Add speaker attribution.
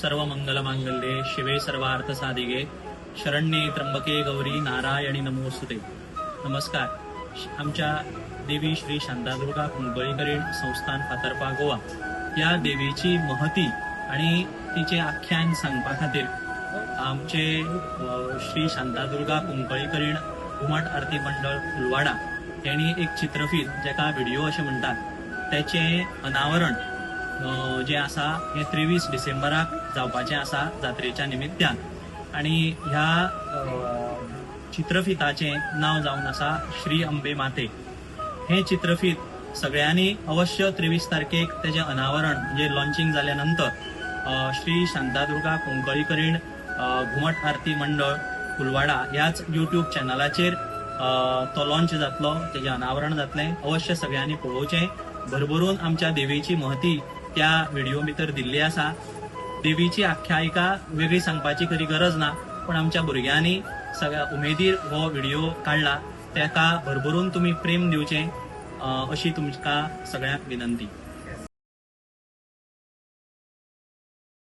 Speaker 1: सर्व मंगल मांगल्ये शिवे सर्वार्थ साधिके शरण्ये त्र्यंबके गौरी नारायणी नमोस्तुते। नमस्कार। आमच्या देवी श्री शांतादुर्गा कुंकळीकरीण संस्थान फातर्पा गोवा या देवीची महती आणि तिचे आख्यान सांगपा खातीर आमचे श्री शांतादुर्गा कुंकळीकरीण घुमट आरती मंडळ फुलवाडा यांनी एक चित्रफीत जेका व्हिडिओ असे म्हणतात त्याचे अनावरण जे आसा हे 23 डिसेंबराक जावपाचे आसा जात्रेच्या निमित्तान आणि ह्या चित्रफिताचे नाव जावन आसा श्री अंबे माते। हे चित्रफीत सगळ्यांनी अवश्य 23 तारखेक तेजे अनावरण म्हणजे लॉन्चिंग जाल्या नंतर श्री शांतादुर्गा कुंकळीकरीण घुमट आरती मंडळ फुलवाडा ह्याच युट्यूब चॅनलाचेर तो लॉन्च जातलो, तेजे अनावरण जातले। अवश्य सगळ्यांनी पळोवचें। भरभरून आमच्या देवीची महती त्या व्हिडिओ भितर दिल्ली आसा। देवीची आख्यायिका वेगळी सांगपाची खरी गरज ना, पण आमच्या भुरग्यांनी सगळ्या उमेदीर हो व्हिडिओ काढला, तेका भरभरून तुम्ही प्रेम दिवचें अशी तुमकां सगळ्यांक विनंती।